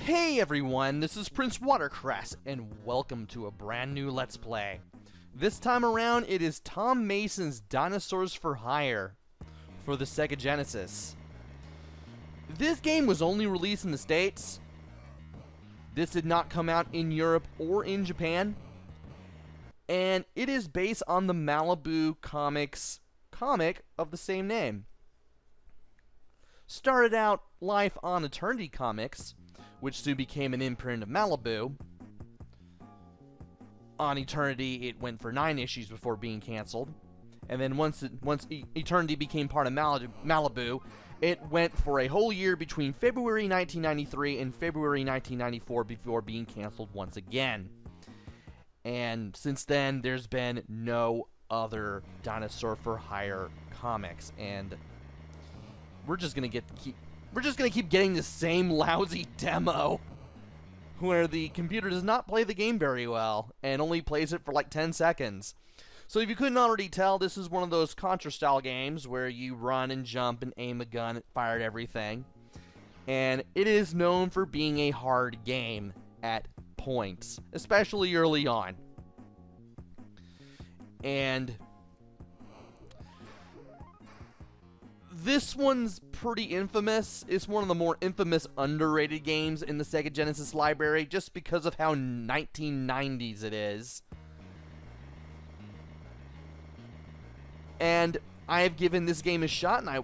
Hey everyone, this is PrinceWatercress, and welcome to a brand new Let's Play. This time around, it is Tom Mason's Dinosaurs for Hire for the Sega Genesis. This game was only released in the States. This did not come out in Europe or in Japan. And it is based on the Malibu Comics comic of the same name. Started out life on Eternity Comics, which soon became an imprint of Malibu. On Eternity, it went for 9 issues before being canceled. And then once Eternity became part of Malibu, it went for a whole year between February 1993 and February 1994 before being canceled once again. And since then, there's been no other Dinosaur for Hire comics, and we're just gonna keep getting the same lousy demo where the computer does not play the game very well and only plays it for like 10 seconds. So if you couldn't already tell, this is one of those Contra-style games where you run and jump and aim a gun and fire at everything. And it is known for being a hard game at points, especially early on. And this one's pretty infamous. It's one of the more infamous, underrated games in the Sega Genesis library just because of how 1990s it is. And I have given this game a shot, and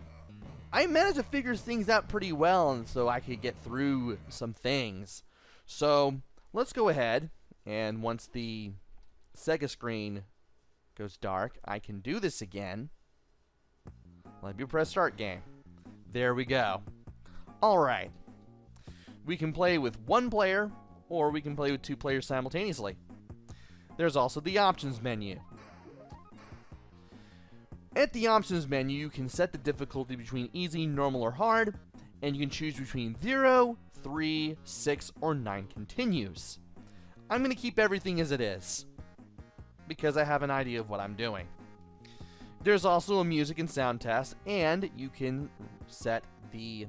I managed to figure things out pretty well, and so I could get through some things. So let's go ahead, and once the Sega screen goes dark, I can do this again. Let me press start game. There we go. Alright. We can play with one player, or we can play with 2 players simultaneously. There's also the options menu. At the options menu, you can set the difficulty between easy, normal, or hard, and you can choose between 0, 3, 6, or 9 continues. I'm going to keep everything as it is, because I have an idea of what I'm doing. There's also a music and sound test, and you can set the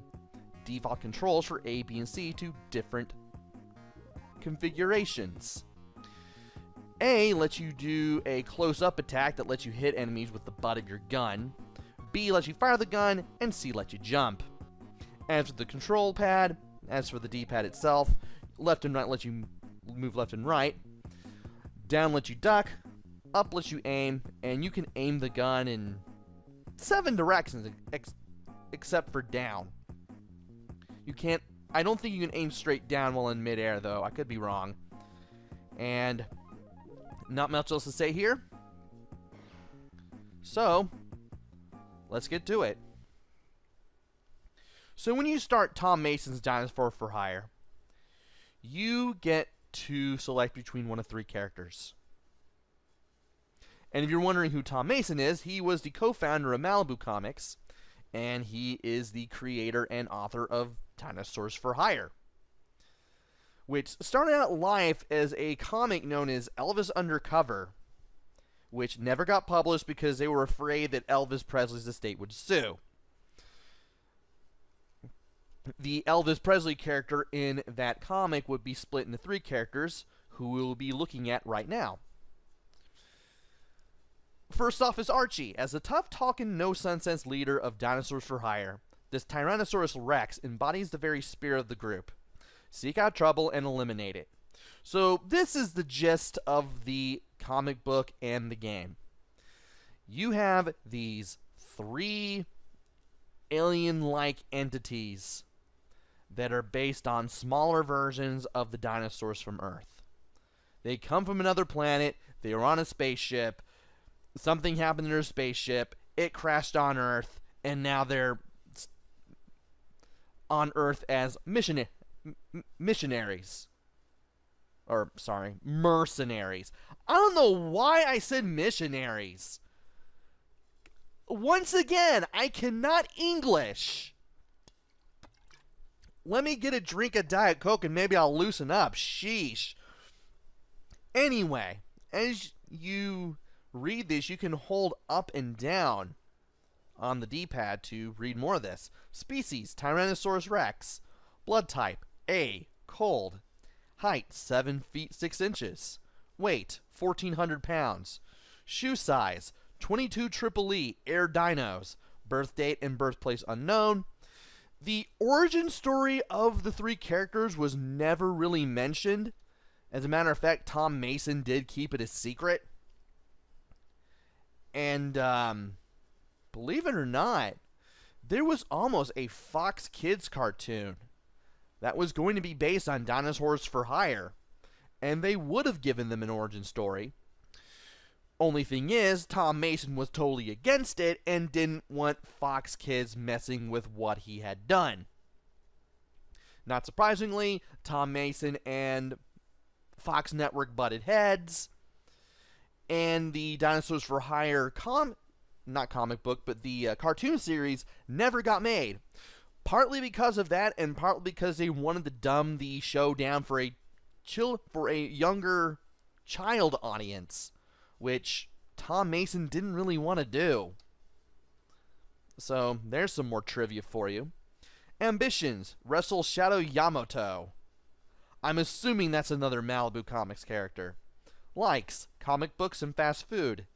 default controls for A, B, and C to different configurations. A lets you do a close-up attack that lets you hit enemies with the butt of your gun. B lets you fire the gun, and C lets you jump. As for the control pad, as for the D-pad itself, left and right lets you move left and right. Down lets you duck. Up lets you aim, and you can aim the gun in 7 directions except for down. You can't. I don't think you can aim straight down while in midair, though. I could be wrong. And not much else to say here. So let's get to it. So when you start Tom Mason's Dinosaur for Hire, you get to select between one of 3 characters. And if you're wondering who Tom Mason is, he was the co-founder of Malibu Comics, and he is the creator and author of Dinosaurs for Hire, which started out life as a comic known as Elvis Undercover, which never got published because they were afraid that Elvis Presley's estate would sue. The Elvis Presley character in that comic would be split into 3 characters, who we'll be looking at right now. First off is Archie. As the tough-talking, no-nonsense leader of Dinosaurs for Hire, this Tyrannosaurus Rex embodies the very spirit of the group. Seek out trouble and eliminate it. So this is the gist of the comic book and the game. You have these 3 alien-like entities that are based on smaller versions of the dinosaurs from Earth. They come from another planet, they were on a spaceship, something happened to their spaceship, it crashed on Earth, and now they're on Earth as missionaries. Or, sorry, mercenaries. I don't know why I said missionaries. Once again, I cannot English. Let me get a drink of Diet Coke and maybe I'll loosen up. Sheesh. Anyway, as you read this, you can hold up and down on the D-pad to read more of this. Species, Tyrannosaurus Rex. Blood type, A. cold. Height 7 feet 6 inches. Weight 1,400 pounds. Shoe size 22 Triple E Air Dinos. Birth date and birthplace unknown. The origin story of the three characters was never really mentioned. As a matter of fact, Tom Mason did keep it a secret. And believe it or not, there was almost a Fox Kids cartoon that was going to be based on Dinosaurs for Hire. And they would have given them an origin story. Only thing is, Tom Mason was totally against it and didn't want Fox Kids messing with what he had done. Not surprisingly, Tom Mason and Fox Network butted heads, and the Dinosaurs for Hire not comic book, but the cartoon series never got made. Partly because of that, and partly because they wanted to dumb the show down for a younger child audience, which Tom Mason didn't really want to do. So, there's some more trivia for you. Ambitions: wrestle Shadow Yamato. I'm assuming that's another Malibu Comics character. Likes: comic books and fast food.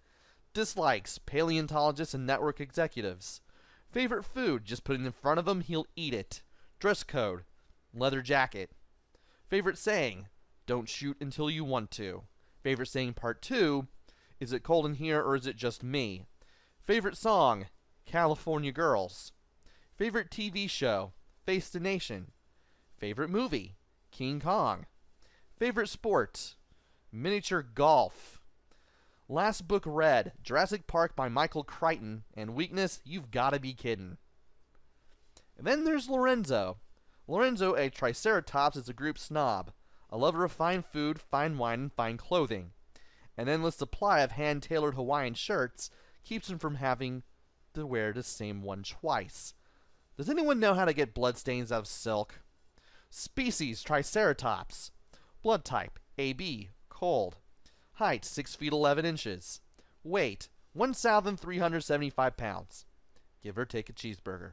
Dislikes: paleontologists and network executives. Favorite food: just put it in front of him, he'll eat it. Dress code: leather jacket. Favorite saying: don't shoot until you want to. Favorite saying part 2: is it cold in here or is it just me? Favorite song: California Girls. Favorite TV show: Face the Nation. Favorite movie: King Kong. Favorite sport: miniature golf. Last book read: Jurassic Park by Michael Crichton. And weakness: you've gotta be kidding. And then there's Lorenzo. Lorenzo, a Triceratops, is a group snob, a lover of fine food, fine wine, and fine clothing. An endless supply of hand-tailored Hawaiian shirts keeps him from having to wear the same one twice. Does anyone know how to get bloodstains out of silk? Species: Triceratops. Blood type: AB, cold. Height: 6 feet 11 inches. Weight: 1,375 pounds. Give or take a cheeseburger.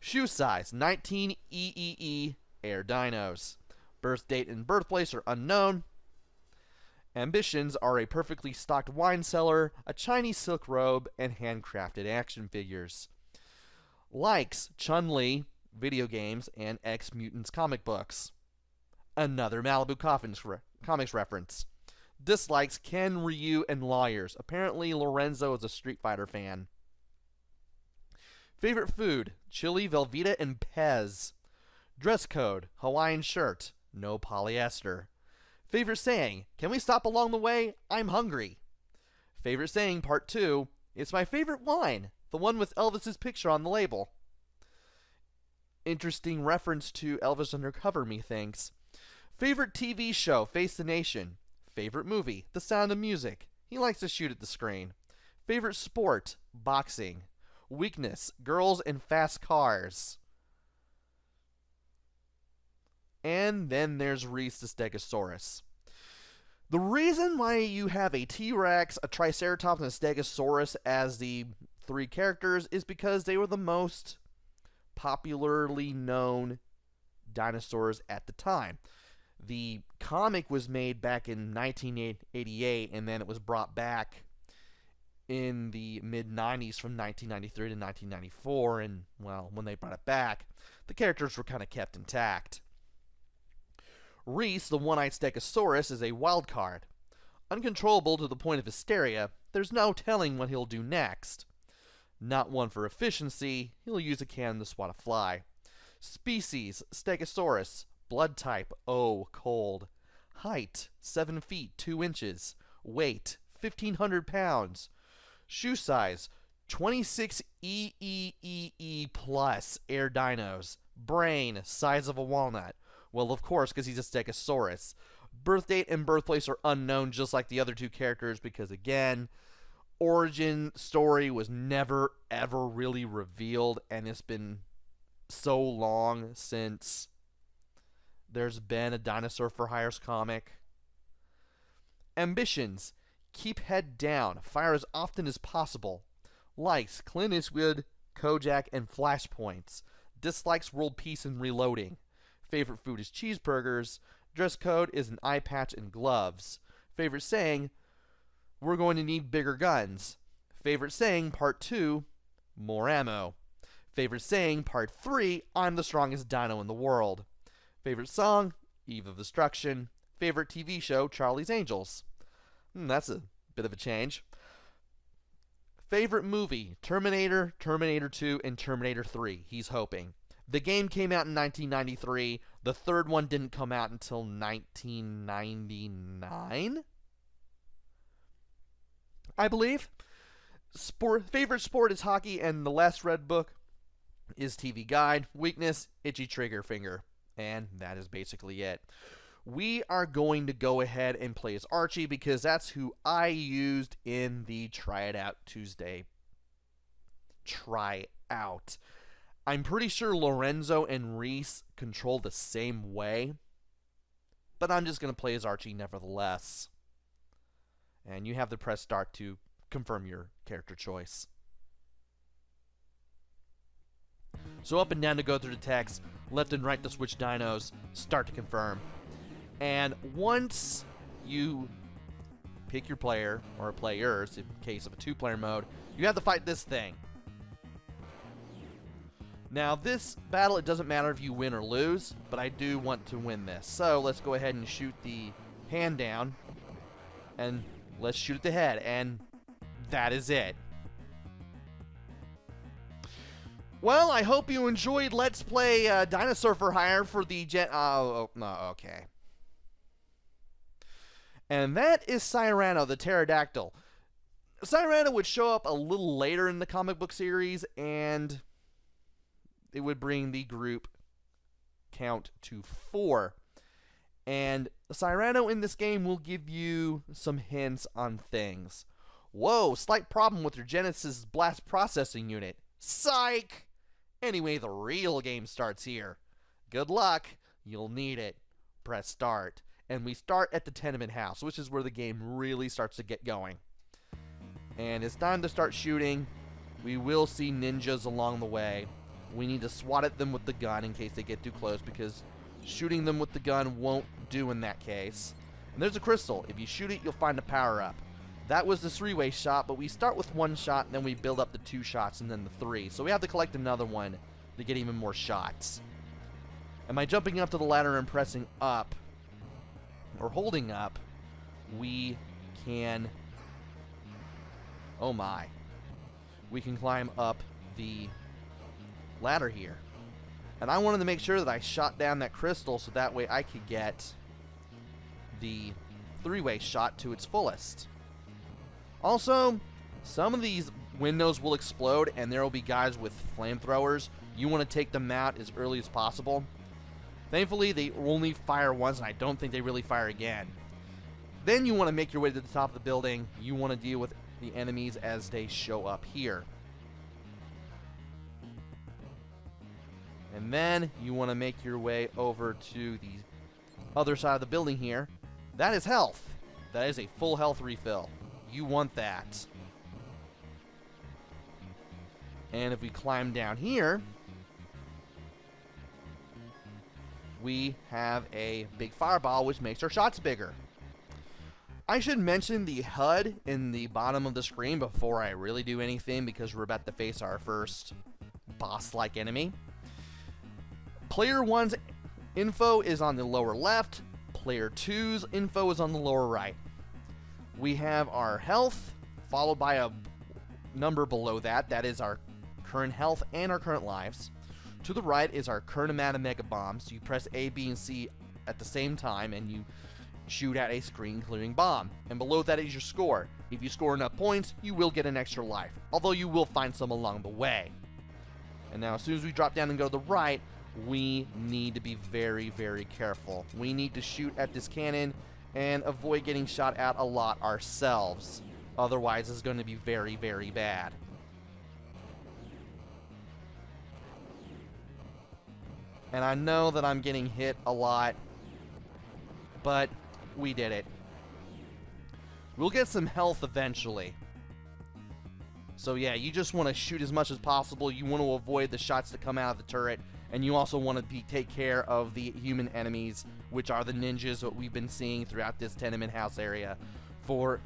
Shoe size: 19 EEE Air Dinos. Birth date and birthplace are unknown. Ambitions are a perfectly stocked wine cellar, a Chinese silk robe, and handcrafted action figures. Likes: Chun-Li, video games, and X-Mutants comic books. Another Malibu Comics reference. Dislikes: Ken, Ryu, and lawyers. Apparently Lorenzo is a Street Fighter fan. Favorite food: chili, Velveeta, and Pez. Dress code: Hawaiian shirt, no polyester. Favorite saying: can we stop along the way? I'm hungry. Favorite saying part 2: it's my favorite wine, the one with Elvis's picture on the label. Interesting reference to Elvis Undercover, methinks. Favorite TV show: Face the Nation. Favorite movie: The Sound of Music. He likes to shoot at the screen. Favorite sport: boxing. Weakness: girls and fast cars. And then there's Reese the Stegosaurus. The reason why you have a T-Rex, a Triceratops, and a Stegosaurus as the three characters is because they were the most popularly known dinosaurs at the time. The comic was made back in 1988, and then it was brought back in the mid-90s from 1993 to 1994, and, well, when they brought it back, the characters were kind of kept intact. Reese, the one-eyed Stegosaurus, is a wild card. Uncontrollable to the point of hysteria, there's no telling what he'll do next. Not one for efficiency, he'll use a cannon to swat a fly. Species: Stegosaurus. Blood type: O, cold. Height: 7 feet 2 inches. Weight: 1,500 pounds. Shoe size: 26 EEEE plus Air Dinos. Brain: size of a walnut. Well, of course, because he's a Stegosaurus. Birth date and birthplace are unknown, just like the other two characters, because, again, origin story was never, ever really revealed, and it's been so long since there's been a Dinosaur for Hire comic. Ambitions: keep head down, fire as often as possible. Likes: Clint Eastwood, Kojak, and Flashpoints. Dislikes: world peace and reloading. Favorite food is cheeseburgers. Dress code is an eye patch and gloves. Favorite saying, we're going to need bigger guns. Favorite saying, part 2, more ammo. Favorite saying, part 3, I'm the strongest dino in the world. Favorite song, Eve of Destruction. Favorite TV show, Charlie's Angels. That's a bit of a change. Favorite movie, Terminator, Terminator 2, and Terminator 3. He's hoping. The game came out in 1993. The third one didn't come out until 1999, I believe. Favorite sport is hockey, and the last read book is TV Guide. Weakness, itchy trigger finger. And that is basically it. We are going to go ahead and play as Archie because that's who I used in the Try It Out Tuesday tryout. I'm pretty sure Lorenzo and Reese control the same way, but I'm just going to play as Archie nevertheless. And you have to press start to confirm your character choice. So up and down to go through the text, left and right to switch dinos, start to confirm. And once you pick your player, or players, in case of a 2-player mode, you have to fight this thing. Now, this battle, it doesn't matter if you win or lose, but I do want to win this. So, let's go ahead and shoot the hand down, and let's shoot at the head, and that is it. Well, I hope you enjoyed Let's Play Dinosaur for Hire for the no, okay. And that is Cyrano, the pterodactyl. Cyrano would show up a little later in the comic book series, and it would bring the group count to 4. And Cyrano in this game will give you some hints on things. Whoa, slight problem with your Genesis blast processing unit. Psych! Anyway, the real game starts here. Good luck. You'll need it. Press start. And we start at the tenement house, which is where the game really starts to get going. And it's time to start shooting. We will see ninjas along the way. We need to swat at them with the gun in case they get too close, because shooting them with the gun won't do in that case. And there's a crystal. If you shoot it, you'll find a power-up. That was the 3-way shot, but we start with 1 shot, and then we build up to 2 shots, and then the 3. So we have to collect another one to get even more shots. And by jumping up to the ladder and pressing up, or holding up, we can... oh my. We can climb up the ladder here. And I wanted to make sure that I shot down that crystal so that way I could get the 3-way shot to its fullest. Also, some of these windows will explode and there will be guys with flamethrowers. You want to take them out as early as possible. Thankfully, they only fire once, and I don't think they really fire again. Then you want to make your way to the top of the building. You want to deal with the enemies as they show up here. And then you want to make your way over to the other side of the building here. That is health. That is a full health refill. You want that. And if we climb down here, we have a big fireball, which makes our shots bigger. I should mention the HUD in the bottom of the screen before I really do anything, because we're about to face our first boss-like enemy. Player 1's info is on the lower left. Player 2's info is on the lower right. We have our health, followed by a number below that. That is our current health and our current lives. To the right is our current amount of mega bombs. You press A, B, and C at the same time, and you shoot at a screen-clearing bomb. And below that is your score. If you score enough points, you will get an extra life, although you will find some along the way. And now, as soon as we drop down and go to the right, we need to be very, very careful. We need to shoot at this cannon and avoid getting shot at a lot ourselves. Otherwise, it's going to be very, very bad. And I know that I'm getting hit a lot, but we did it. We'll get some health eventually. So yeah, you just want to shoot as much as possible. You want to avoid the shots that come out of the turret, And you also want to take care of the human enemies, which are the ninjas that we've been seeing throughout this tenement house area for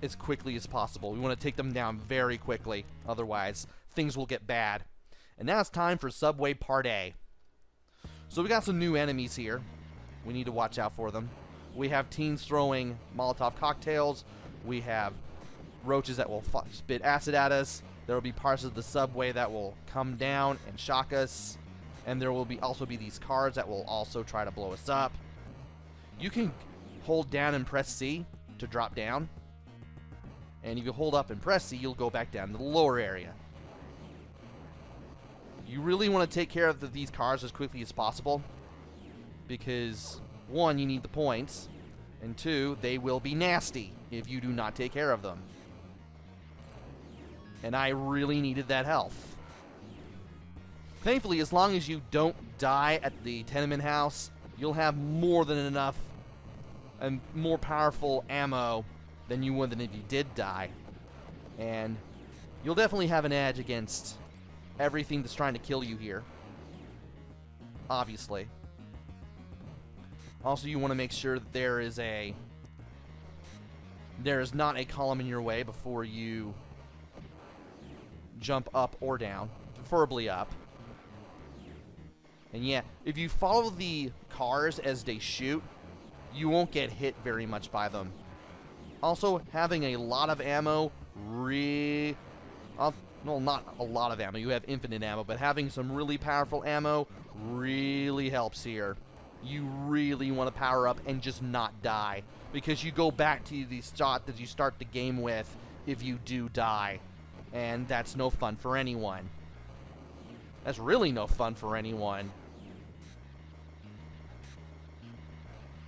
as quickly as possible. We want to take them down very quickly, otherwise things will get bad. And now it's time for Subway Part A. So we got some new enemies here. We need to watch out for them. We have teens throwing Molotov cocktails. We have roaches that will spit acid at us. There will be parts of the subway that will come down and shock us. And there will also be these cars that will also try to blow us up. You can hold down and press C to drop down. And if you hold up and press C, you'll go back down to the lower area. You really want to take care of these cars as quickly as possible. Because, one, you need the points. And two, they will be nasty if you do not take care of them. And I really needed that health. Thankfully, as long as you don't die at the tenement house, you'll have more than enough and more powerful ammo than you would than if you did die. And you'll definitely have an edge against everything that's trying to kill you here. Obviously. Also, you want to make sure that there is not a column in your way before you jump up or down, preferably up. And yeah, if you follow the cars as they shoot, you won't get hit very much by them. Also, having a lot of ammo, well, not a lot of ammo, you have infinite ammo, but having some really powerful ammo really helps here. You really want to power up and just not die, because you go back to the shot that you start the game with if you do die. And that's no fun for anyone. That's really no fun for anyone.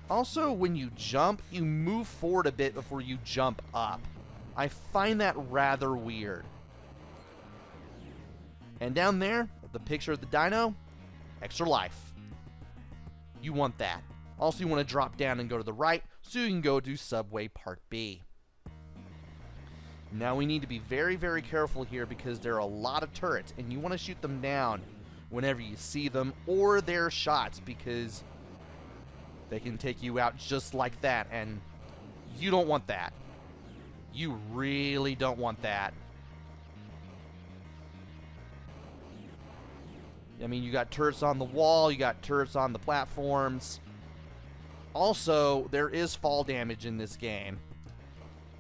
Also, when you jump, you move forward a bit before you jump up. I find that rather weird. And down there, the picture of the dino, extra life. You want that. Also, you want to drop down and go to the right so you can go to Subway Part B. Now we need to be very, very careful here because there are a lot of turrets, and you want to shoot them down whenever you see them, or their shots, because they can take you out just like that, and you don't want that. You really don't want that. I mean, you got turrets on the wall, you got turrets on the platforms. Also, there is fall damage in this game.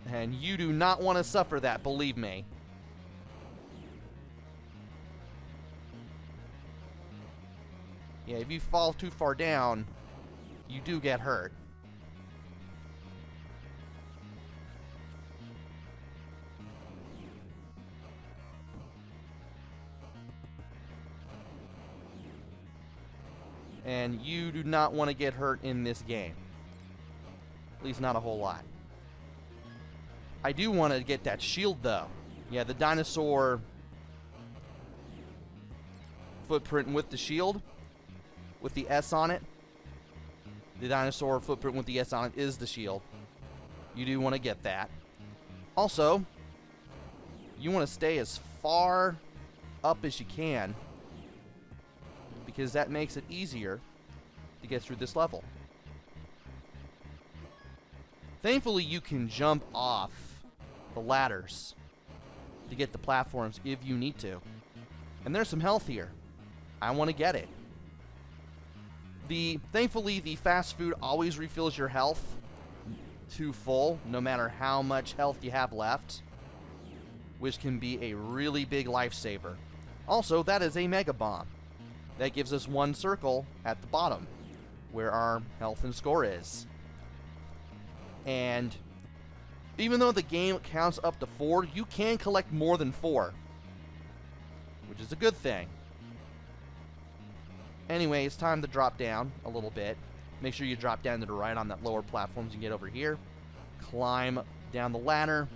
And you do not want to suffer that, believe me. Yeah, if you fall too far down, you do get hurt. And you do not want to get hurt in this game. At least not a whole lot. I do want to get that shield, though. Yeah, the dinosaur footprint with the shield, with the S on it. The dinosaur footprint with the S on it is the shield. You do want to get that. Also, you want to stay as far up as you can, because that makes it easier to get through this level. Thankfully, you can jump off the ladders to get the platforms if you need to. And there's some health here. I want to get it. Thankfully, the fast food always refills your health to full, no matter how much health you have left, which can be a really big lifesaver. Also, that is a mega bomb. That gives us one circle at the bottom, where our health and score is. And even though the game counts up to 4, you can collect more than 4, which is a good thing. Anyway, it's time to drop down a little bit. Make sure you drop down to the right on that lower platform so you can get over here. Climb down the ladder,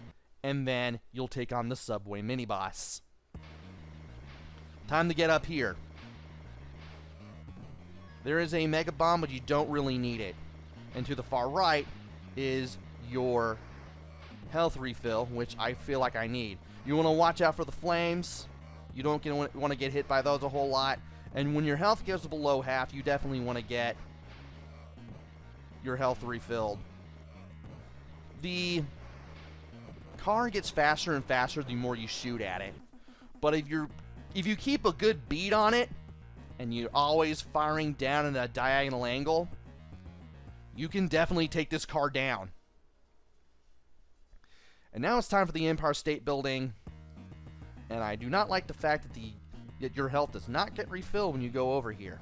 and then you'll take on the subway mini-boss. Time to get up here. There is a mega bomb, but you don't really need it. And to the far right is your health refill, which I feel like I need. You want to watch out for the flames. You don't want to get hit by those a whole lot. And when your health goes below half, you definitely want to get your health refilled. The car gets faster and faster the more you shoot at it. But if you keep a good bead on it, and you're always firing down at a diagonal angle, you can definitely take this car down. And now it's time for the Empire State Building. And I do not like the fact that your health does not get refilled when you go over here.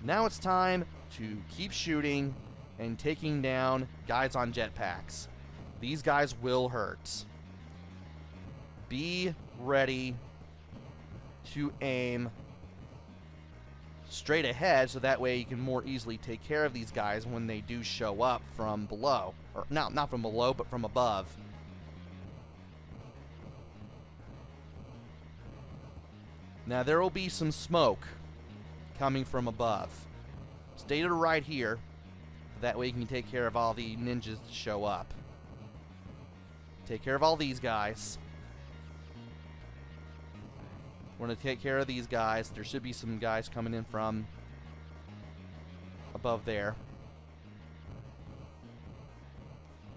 Now it's time to keep shooting and taking down guys on jetpacks. These guys will hurt. Be ready to aim straight ahead so that way you can more easily take care of these guys when they do show up from below. Or not from below, but from above. Now there will be some smoke coming from above. Stay to the right here. That way you can take care of all the ninjas that show up. Take care of all these guys. We're going to take care of these guys. There should be some guys coming in from above there.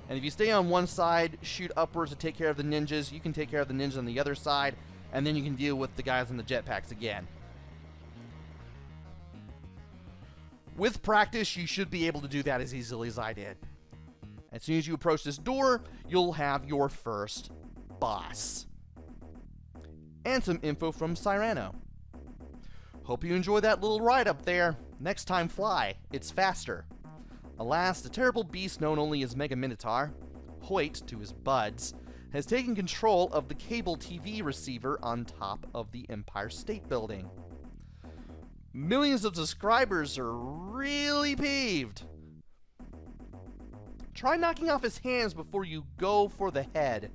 And if you stay on one side, shoot upwards to take care of the ninjas, you can take care of the ninjas on the other side, and then you can deal with the guys in the jetpacks again. With practice, you should be able to do that as easily as I did. As soon as you approach this door, you'll have your first boss. And some info from Cyrano. Hope you enjoyed that little ride up there. Next time fly, it's faster. Alas, the terrible beast known only as Mega Minotaur, Hoyt to his buds, has taken control of the cable TV receiver on top of the Empire State Building. Millions of subscribers are really peeved. Try knocking off his hands before you go for the head.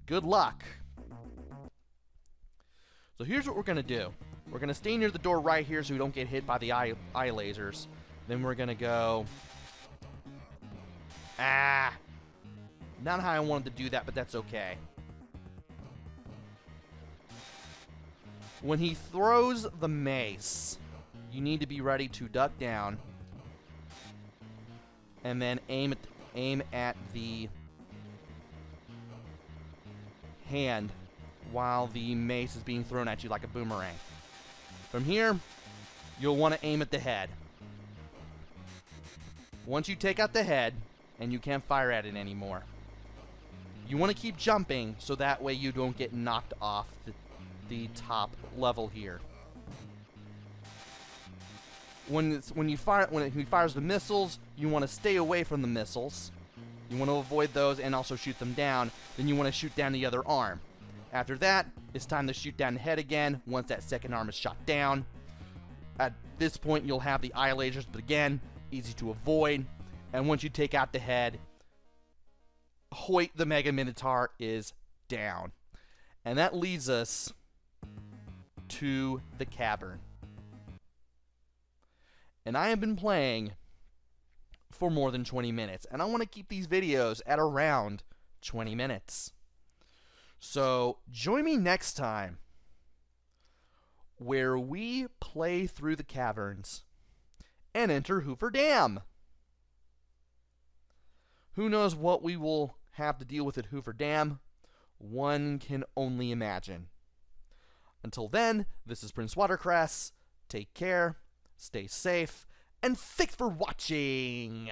Good luck. So here's what we're going to do. We're going to stay near the door right here so we don't get hit by the eye lasers. Then we're going to go... Not how I wanted to do that, but that's okay. When he throws the mace, you need to be ready to duck down and then aim at the hand while the mace is being thrown at you like a boomerang. From here, you'll want to aim at the head. Once you take out the head, and you can't fire at it anymore, you want to keep jumping so that way you don't get knocked off the top level here. When he fires the missiles, you want to stay away from the missiles. You want to avoid those and also shoot them down. Then you want to shoot down the other arm. After that, it's time to shoot down the head again once that second arm is shot down. At this point, you'll have the eye lasers, but again, easy to avoid. And once you take out the head, Hoyt the Mega Minotaur is down. And that leads us to the cavern. And I have been playing for more than 20 minutes. And I want to keep these videos at around 20 minutes. So join me next time where we play through the caverns and enter Hoover Dam. Who knows what we will have to deal with at Hoover Dam? One can only imagine. Until then, this is PrinceWatercress. Take care, stay safe, and thanks for watching!